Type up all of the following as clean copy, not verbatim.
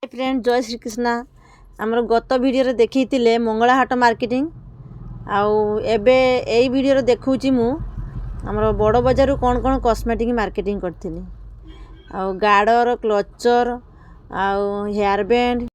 फ्रेंड जय श्री कृष्णा आमर गत वीडियो देखी मंगला हाट मार्केटिंग आउ एबे एई वीडियो देखौची मु आमर बड़ बजार कौन कौन कॉस्मेटिक मार्केटिंग करथिली आउ गार्डर क्लचर आउ हेयर बैंड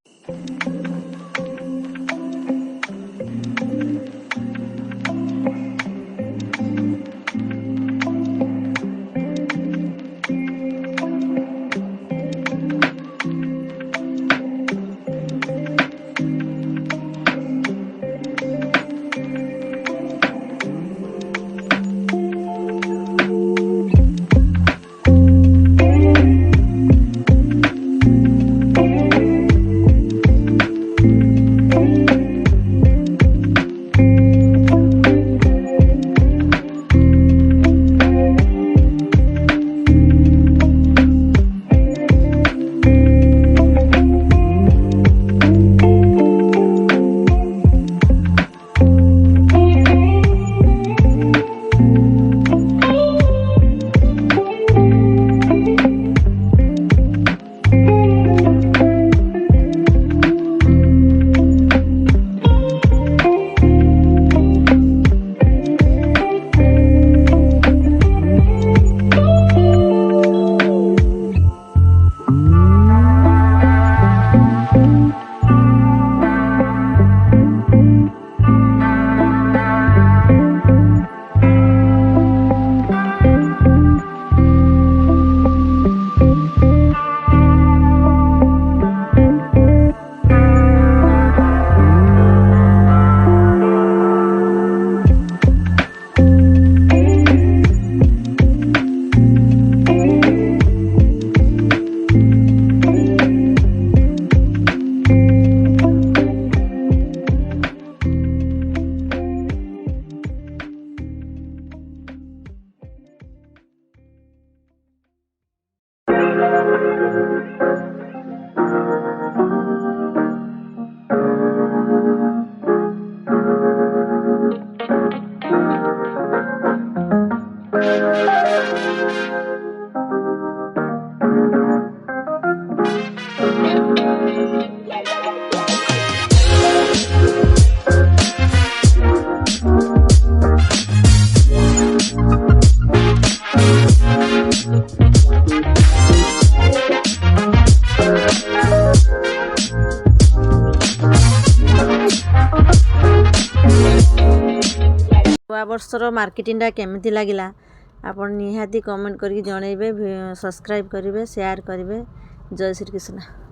वर्षर मार्केटिंग केमिति लागिला आपण निहाती कमेंट करके जनइबे सब्सक्राइब करेंगे शेयर करेंगे जय श्री कृष्ण।